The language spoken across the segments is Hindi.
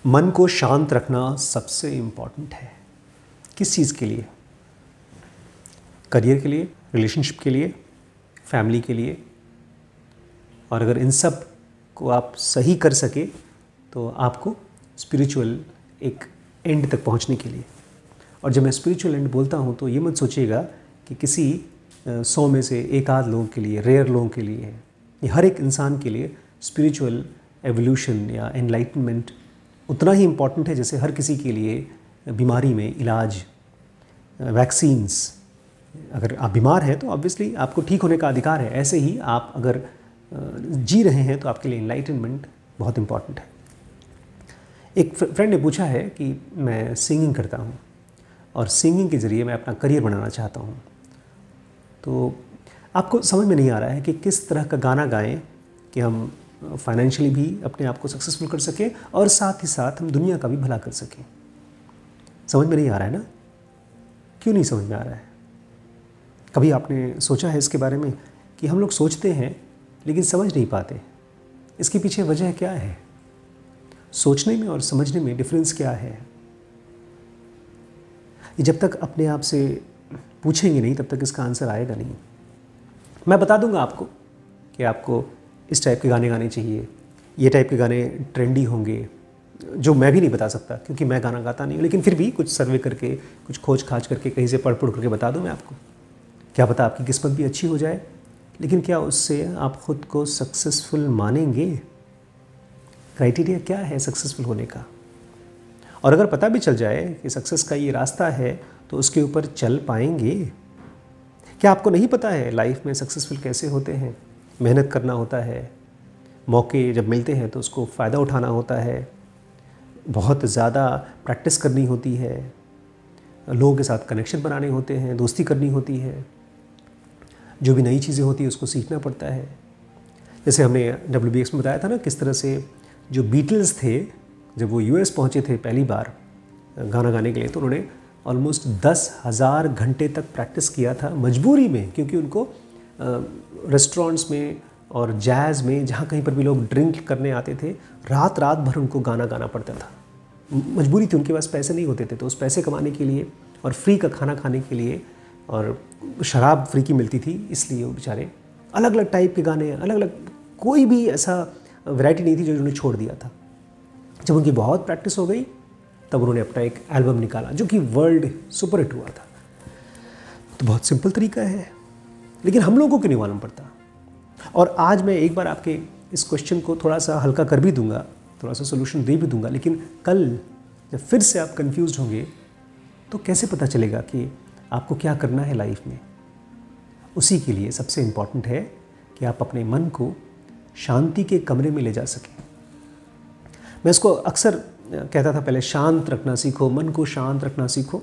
मन को शांत रखना सबसे इम्पॉर्टेंट है। किस चीज़ के लिए? करियर के लिए, रिलेशनशिप के लिए, फैमिली के लिए। और अगर इन सब को आप सही कर सके तो आपको स्पिरिचुअल एक एंड तक पहुंचने के लिए। और जब मैं स्पिरिचुअल एंड बोलता हूं तो ये मत सोचिएगा कि किसी 100 में से एक आध लोगों के लिए, रेयर लोगों के लिए है। ये हर एक इंसान के लिए स्पिरिचुअल एवोल्यूशन या एनलाइटनमेंट उतना ही इम्पॉर्टेंट है जैसे हर किसी के लिए बीमारी में इलाज, वैक्सीन्स। अगर आप बीमार हैं तो ऑब्वियसली आपको ठीक होने का अधिकार है। ऐसे ही आप अगर जी रहे हैं तो आपके लिए एनलाइटनमेंट बहुत इम्पॉर्टेंट है। एक फ्रेंड ने पूछा है कि मैं सिंगिंग करता हूँ और सिंगिंग के ज़रिए मैं अपना करियर बनाना चाहता हूँ, तो आपको समझ में नहीं आ रहा है कि किस तरह का गाना गाएं कि हम फाइनेंशियली भी अपने आप को सक्सेसफुल कर सकें और साथ ही साथ हम दुनिया का भी भला कर सकें। समझ में नहीं आ रहा है ना? क्यों नहीं समझ में आ रहा है? कभी आपने सोचा है इसके बारे में कि हम लोग सोचते हैं लेकिन समझ नहीं पाते? इसके पीछे वजह क्या है? सोचने में और समझने में डिफरेंस क्या है? ये जब तक अपने आप से पूछेंगे नहीं तब तक इसका आंसर आएगा नहीं। मैं बता दूंगा आपको कि आपको इस टाइप के गाने गाने चाहिए, ये टाइप के गाने ट्रेंडी होंगे, जो मैं भी नहीं बता सकता क्योंकि मैं गाना गाता नहीं हूँ, लेकिन फिर भी कुछ सर्वे करके, कुछ खोज खाज करके, कहीं से पढ़ करके बता दूँ मैं आपको। क्या पता आपकी किस्मत भी अच्छी हो जाए, लेकिन क्या उससे आप ख़ुद को सक्सेसफुल मानेंगे? क्राइटेरिया क्या है सक्सेसफुल होने का? और अगर पता भी चल जाए कि सक्सेस का ये रास्ता है तो उसके ऊपर चल पाएंगे? क्या आपको नहीं पता है लाइफ में सक्सेसफुल कैसे होते हैं? मेहनत करना होता है, मौके जब मिलते हैं तो उसको फ़ायदा उठाना होता है, बहुत ज़्यादा प्रैक्टिस करनी होती है, लोगों के साथ कनेक्शन बनाने होते हैं, दोस्ती करनी होती है, जो भी नई चीज़ें होती है उसको सीखना पड़ता है। जैसे हमने WBX में बताया था ना, किस तरह से जो बीटल्स थे जब वो US पहुँचे थे पहली बार गाना गाने के लिए, तो उन्होंने ऑलमोस्ट 10,000 घंटे तक प्रैक्टिस किया था मजबूरी में, क्योंकि उनको रेस्टोरेंट्स में और जैज़ में जहाँ कहीं पर भी लोग ड्रिंक करने आते थे, रात रात भर उनको गाना गाना पड़ता था। मजबूरी थी, उनके पास पैसे नहीं होते थे, तो उस पैसे कमाने के लिए और फ्री का खाना खाने के लिए, और शराब फ्री की मिलती थी, इसलिए वो बेचारे अलग अलग टाइप के गाने, अलग अलग, कोई भी ऐसा वैरायटी नहीं थी जो उन्होंने छोड़ दिया था। जब उनकी बहुत प्रैक्टिस हो गई तब उन्होंने अपना एक एल्बम निकाला जो कि वर्ल्ड सुपर हिट हुआ था। तो बहुत सिंपल तरीका है, लेकिन हम लोगों को नहीं मालूम पड़ता। और आज मैं एक बार आपके इस क्वेश्चन को थोड़ा सा हल्का कर भी दूंगा, थोड़ा सा सोल्यूशन दे भी दूंगा, लेकिन कल जब फिर से आप कंफ्यूज्ड होंगे तो कैसे पता चलेगा कि आपको क्या करना है लाइफ में? उसी के लिए सबसे इम्पॉर्टेंट है कि आप अपने मन को शांति के कमरे में ले जा सकें। मैं इसको अक्सर कहता था पहले, शांत रखना सीखो, मन को शांत रखना सीखो।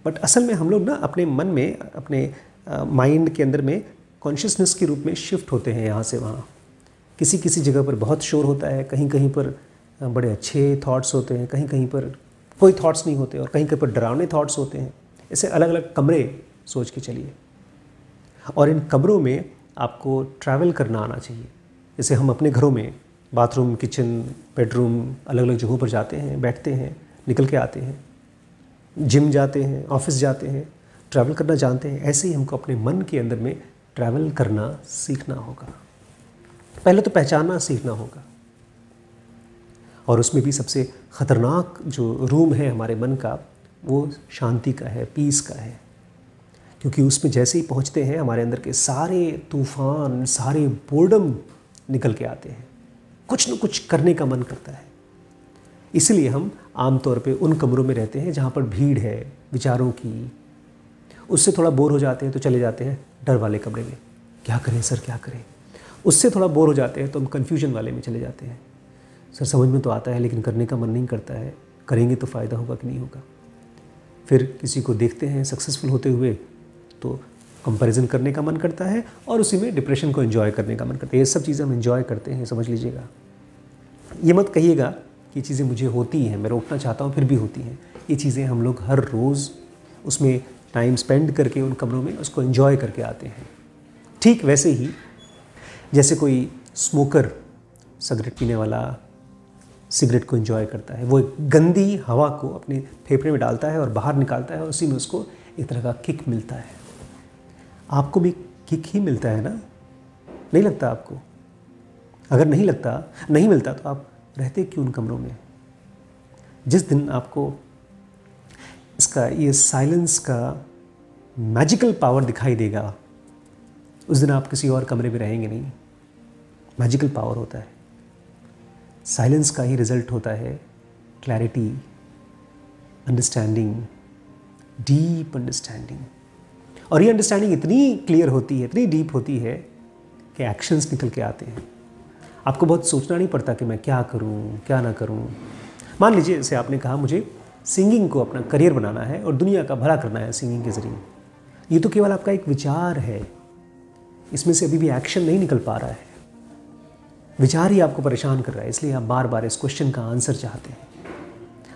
बट असल में हम लोग ना अपने मन में, अपने माइंड के अंदर में कॉन्शियसनेस के रूप में शिफ्ट होते हैं यहाँ से वहाँ। किसी किसी जगह पर बहुत शोर होता है, कहीं कहीं पर बड़े अच्छे थॉट्स होते हैं, कहीं कहीं पर कोई थॉट्स नहीं होते, और कहीं कहीं पर डरावने थॉट्स होते हैं। ऐसे अलग अलग कमरे सोच के चलिए, और इन कमरों में आपको ट्रैवल करना आना चाहिए। जैसे हम अपने घरों में बाथरूम, किचन, बेडरूम, अलग अलग जगहों पर जाते हैं, बैठते हैं, निकल के आते हैं, जिम जाते हैं, ऑफिस जाते हैं, ट्रैवल करना जानते हैं। ऐसे ही हमको अपने मन के अंदर में ट्रैवल करना सीखना होगा। पहले तो पहचानना सीखना होगा, और उसमें भी सबसे ख़तरनाक जो रूम है हमारे मन का, वो शांति का है, पीस का है। क्योंकि उसमें जैसे ही पहुंचते हैं हमारे अंदर के सारे तूफ़ान, सारे बोर्डम निकल के आते हैं, कुछ न कुछ करने का मन करता है। इसलिए हम आमतौर पे उन कमरों में रहते हैं जहाँ पर भीड़ है विचारों की। उससे थोड़ा बोर हो जाते हैं तो चले जाते हैं डर वाले कमरे में, क्या करें सर, क्या करें। उससे थोड़ा बोर हो जाते हैं तो हम कन्फ्यूजन वाले में चले जाते हैं, सर समझ में तो आता है लेकिन करने का मन नहीं करता है, करेंगे तो फ़ायदा होगा कि नहीं होगा। फिर किसी को देखते हैं सक्सेसफुल होते हुए तो कंपैरिजन करने का मन करता है, और उसी में डिप्रेशन को एंजॉय करने का मन करता है। ये सब चीज़ें हम एंजॉय करते हैं, समझ लीजिएगा। ये मत कहिएगा कि चीज़ें मुझे होती हैं, मैं रोकना चाहता हूँ फिर भी होती हैं। ये चीज़ें हम लोग हर रोज़ उसमें टाइम स्पेंड करके उन कमरों में उसको एंजॉय करके आते हैं। ठीक वैसे ही जैसे कोई स्मोकर, सिगरेट पीने वाला, सिगरेट को एंजॉय करता है, वो एक गंदी हवा को अपने फेफड़े में डालता है और बाहर निकालता है और उसी में उसको एक तरह का किक मिलता है। आपको भी किक ही मिलता है ना, नहीं लगता आपको? अगर नहीं मिलता तो आप रहते क्यों उन कमरों में? जिस दिन आपको ये साइलेंस का मैजिकल पावर दिखाई देगा, उस दिन आप किसी और कमरे में रहेंगे नहीं। मैजिकल पावर होता है, साइलेंस का ही रिजल्ट होता है क्लैरिटी, अंडरस्टैंडिंग, डीप अंडरस्टैंडिंग। और ये अंडरस्टैंडिंग इतनी क्लियर होती है, इतनी डीप होती है कि एक्शंस निकल के आते हैं। आपको बहुत सोचना नहीं पड़ता कि मैं क्या करूं, क्या ना करूं। मान लीजिए जैसे आपने कहा मुझे सिंगिंग को अपना करियर बनाना है और दुनिया का भला करना है सिंगिंग के ज़रिए। ये तो केवल आपका एक विचार है, इसमें से अभी भी एक्शन नहीं निकल पा रहा है। विचार ही आपको परेशान कर रहा है, इसलिए आप बार बार इस क्वेश्चन का आंसर चाहते हैं।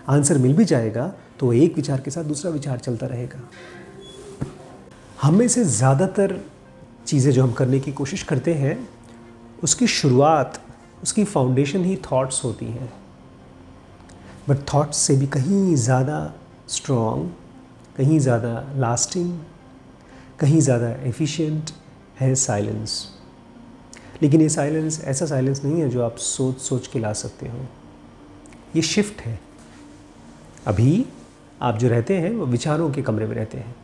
आंसर मिल भी जाएगा तो एक विचार के साथ दूसरा विचार चलता रहेगा। हम में से ज़्यादातर चीज़ें जो हम करने की कोशिश करते हैं, उसकी शुरुआत, उसकी फाउंडेशन ही थॉट्स होती हैं। बट थॉट्स से भी कहीं ज़्यादा स्ट्रॉन्ग, कहीं ज़्यादा लास्टिंग, कहीं ज़्यादा एफिशिएंट है साइलेंस। लेकिन ये साइलेंस ऐसा साइलेंस नहीं है जो आप सोच सोच के ला सकते हो। ये शिफ्ट है। अभी आप जो रहते हैं वो विचारों के कमरे में रहते हैं,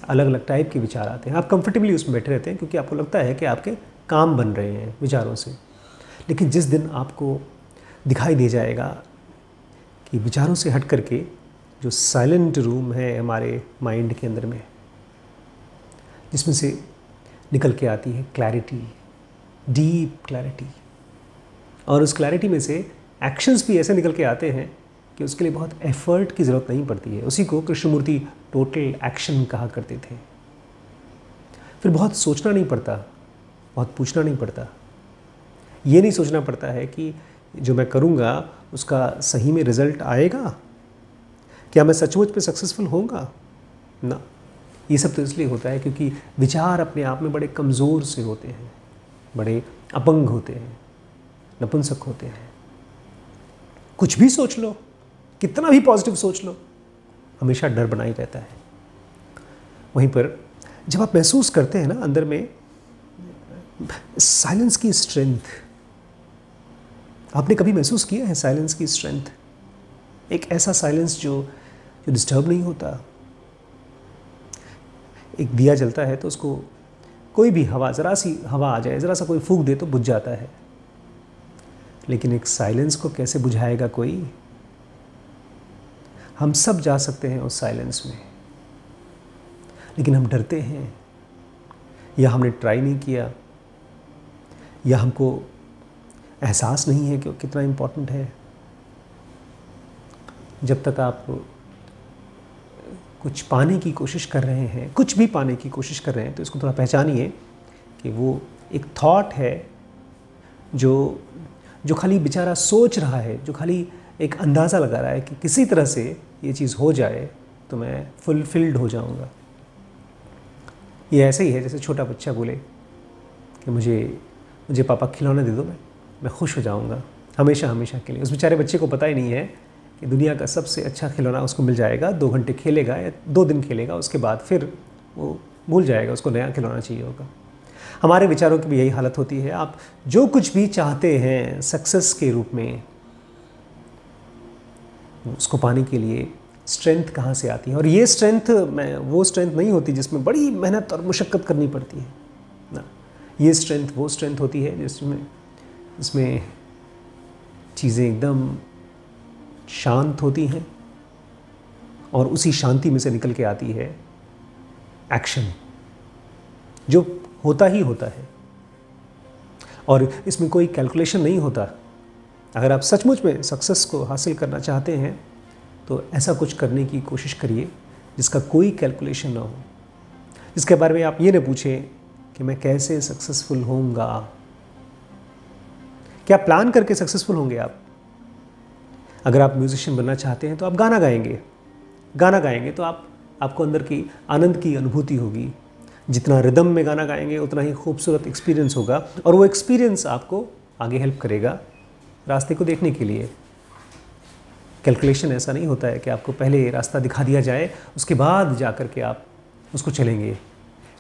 अलग अलग टाइप के विचार आते हैं, आप कंफर्टेबली उसमें बैठे रहते हैं क्योंकि आपको लगता है कि आपके काम बन रहे हैं विचारों से। लेकिन जिस दिन आपको दिखाई दे जाएगा कि विचारों से हट करके जो साइलेंट रूम है हमारे माइंड के अंदर में, जिसमें से निकल के आती है क्लैरिटी, डीप क्लैरिटी, और उस क्लैरिटी में से एक्शंस भी ऐसे निकल के आते हैं कि उसके लिए बहुत एफर्ट की ज़रूरत नहीं पड़ती है। उसी को कृष्णमूर्ति टोटल एक्शन कहा करते थे। फिर बहुत सोचना नहीं पड़ता, बहुत पूछना नहीं पड़ता। ये नहीं सोचना पड़ता है कि जो मैं करूँगा उसका सही में रिज़ल्ट आएगा, क्या मैं सचमुच पे सक्सेसफुल होऊंगा ना। ये सब तो इसलिए होता है क्योंकि विचार अपने आप में बड़े कमज़ोर से होते हैं, बड़े अपंग होते हैं, नपुंसक होते हैं। कुछ भी सोच लो, कितना भी पॉजिटिव सोच लो, हमेशा डर बना ही रहता है। वहीं पर जब आप महसूस करते हैं ना अंदर में साइलेंस की स्ट्रेंथ, आपने कभी महसूस किया है साइलेंस की स्ट्रेंथ? एक ऐसा साइलेंस जो डिस्टर्ब नहीं होता। एक दिया जलता है तो उसको कोई भी हवा, ज़रा सी हवा आ जाए, ज़रा सा कोई फूंक दे तो बुझ जाता है। लेकिन एक साइलेंस को कैसे बुझाएगा कोई? हम सब जा सकते हैं उस साइलेंस में, लेकिन हम डरते हैं, या हमने ट्राई नहीं किया, या हमको एहसास नहीं है कि कितना इम्पोर्टेंट है। जब तक आप कुछ पाने की कोशिश कर रहे हैं, कुछ भी पाने की कोशिश कर रहे हैं, तो इसको थोड़ा पहचानिए कि वो एक थॉट है जो खाली बेचारा सोच रहा है, जो खाली एक अंदाज़ा लगा रहा है कि किसी तरह से ये चीज़ हो जाए तो मैं फुलफिल्ड हो जाऊंगा। ये ऐसे ही है जैसे छोटा बच्चा बोले कि मुझे पापा खिलौना दे दो, मैं खुश हो जाऊंगा हमेशा हमेशा के लिए। उस बेचारे बच्चे को पता ही नहीं है कि दुनिया का सबसे अच्छा खिलौना उसको मिल जाएगा, 2 घंटे खेलेगा या 2 दिन खेलेगा, उसके बाद फिर वो भूल जाएगा, उसको नया खिलौना चाहिए होगा। हमारे विचारों की भी यही हालत होती है। आप जो कुछ भी चाहते हैं सक्सेस के रूप में, उसको पाने के लिए स्ट्रेंथ कहाँ से आती है? और ये स्ट्रेंथ वो स्ट्रेंथ नहीं होती जिसमें बड़ी मेहनत और मुशक्क़त करनी पड़ती है ना। ये स्ट्रेंथ वो स्ट्रेंथ होती है जिसमें चीज़ें एकदम शांत होती हैं और उसी शांति में से निकल के आती है एक्शन, जो होता ही होता है और इसमें कोई कैलकुलेशन नहीं होता। अगर आप सचमुच में सक्सेस को हासिल करना चाहते हैं तो ऐसा कुछ करने की कोशिश करिए जिसका कोई कैलकुलेशन ना हो, जिसके बारे में आप ये न पूछें कि मैं कैसे सक्सेसफुल होऊंगा। क्या प्लान करके सक्सेसफुल होंगे आप? अगर आप म्यूजिशियन बनना चाहते हैं तो आप गाना गाएंगे तो आपको अंदर की आनंद की अनुभूति होगी। जितना रिदम में गाना गाएंगे उतना ही खूबसूरत एक्सपीरियंस होगा और वो एक्सपीरियंस आपको आगे हेल्प करेगा रास्ते को देखने के लिए। कैलकुलेशन ऐसा नहीं होता है कि आपको पहले रास्ता दिखा दिया जाए, उसके बाद जा कर के आप उसको चलेंगे।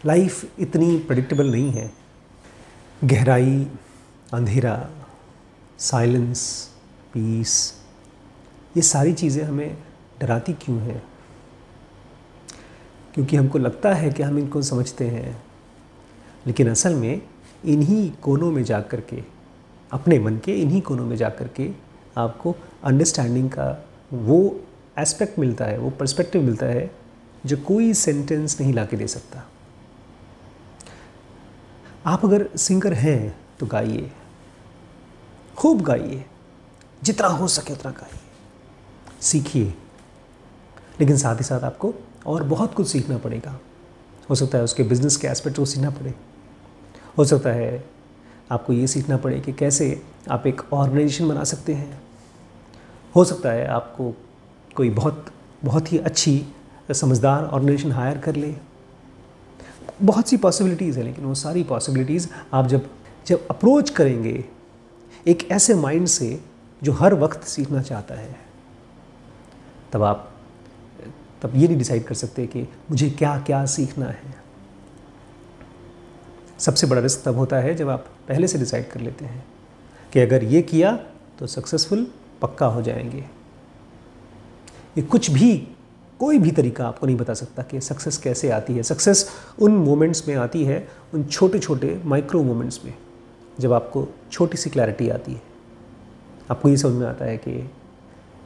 लाइफ इतनी प्रेडिक्टेबल नहीं है। गहराई, अंधेरा, साइलेंस, पीस, ये सारी चीज़ें हमें डराती क्यों हैं? क्योंकि हमको लगता है कि हम इनको समझते हैं, लेकिन असल में इन्हीं कोनों में जा कर के, अपने मन के इन्हीं कोनों में जा कर के आपको अंडरस्टैंडिंग का वो एस्पेक्ट मिलता है, वो पर्सपेक्टिव मिलता है जो कोई सेंटेंस नहीं ला के दे सकता। आप अगर सिंगर हैं तो गाइए, खूब गाइए, जितना हो सके उतना गाइए, सीखिए, लेकिन साथ ही साथ आपको और बहुत कुछ सीखना पड़ेगा। हो सकता है उसके बिजनेस के एस्पेक्ट को सीखना पड़े, हो सकता है आपको ये सीखना पड़े कि कैसे आप एक ऑर्गेनाइजेशन बना सकते हैं, हो सकता है आपको कोई बहुत ही अच्छी समझदार ऑर्गेनाइजेशन हायर कर ले। बहुत सी पॉसिबिलिटीज़ है, लेकिन वो सारी पॉसिबिलिटीज़ आप जब अप्रोच करेंगे एक ऐसे माइंड से जो हर वक्त सीखना चाहता है, तब ये नहीं डिसाइड कर सकते कि मुझे क्या क्या सीखना है। सबसे बड़ा रिस्क तब होता है जब आप पहले से डिसाइड कर लेते हैं कि अगर ये किया तो सक्सेसफुल पक्का हो जाएंगे। ये कोई भी तरीका आपको नहीं बता सकता कि सक्सेस कैसे आती है। सक्सेस उन मोमेंट्स में आती है, उन छोटे छोटे माइक्रो मोमेंट्स में, जब आपको छोटी सी क्लैरिटी आती है। आपको ये समझ में आता है कि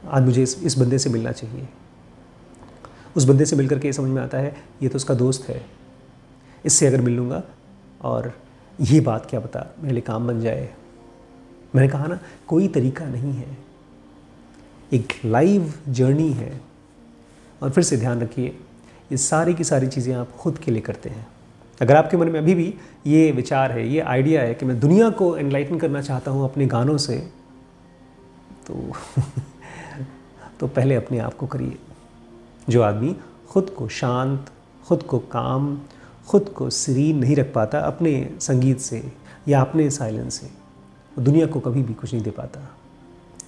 आज मुझे इस बंदे से मिलना चाहिए, उस बंदे से मिलकर के ये समझ में आता है ये तो उसका दोस्त है, इससे अगर मिल लूँगा और ये बात क्या पता मेरे लिए काम बन जाए। मैंने कहा ना, कोई तरीका नहीं है, एक लाइव जर्नी है। और फिर से ध्यान रखिए, ये सारी की सारी चीज़ें आप खुद के लिए करते हैं। अगर आपके मन में अभी भी ये विचार है, ये आइडिया है कि मैं दुनिया को एनलाइटन करना चाहता हूँ अपने गानों से, तो पहले अपने आप को करिए। जो आदमी खुद को शांत, खुद को काम, खुद को सीरीन नहीं रख पाता अपने संगीत से या अपने साइलेंस से, वो दुनिया को कभी भी कुछ नहीं दे पाता।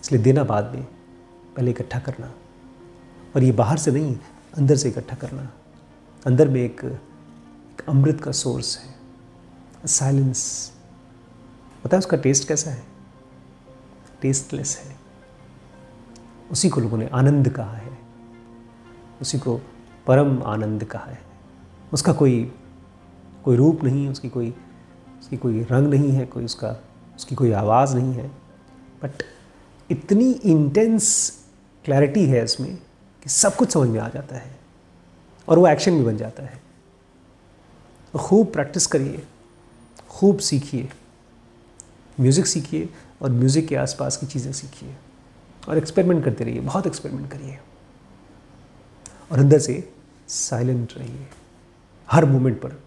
इसलिए देना बाद में, पहले इकट्ठा करना। और ये बाहर से नहीं, अंदर से इकट्ठा करना। अंदर में एक अमृत का सोर्स है, साइलेंस। पता है उसका टेस्ट कैसा है? टेस्टलेस है। उसी को लोगों ने आनंद कहा है, उसी को परम आनंद कहा है। उसका कोई रूप नहीं, उसकी कोई रंग नहीं है, उसकी कोई आवाज़ नहीं है, बट इतनी इंटेंस क्लैरिटी है इसमें कि सब कुछ समझ में आ जाता है और वो एक्शन भी बन जाता है। तो खूब प्रैक्टिस करिए, खूब सीखिए, म्यूज़िक सीखिए और म्यूज़िक के आसपास की चीज़ें सीखिए और एक्सपेरिमेंट करते रहिए, बहुत एक्सपेरिमेंट करिए और अंदर से साइलेंट रहिए हर मोमेंट पर।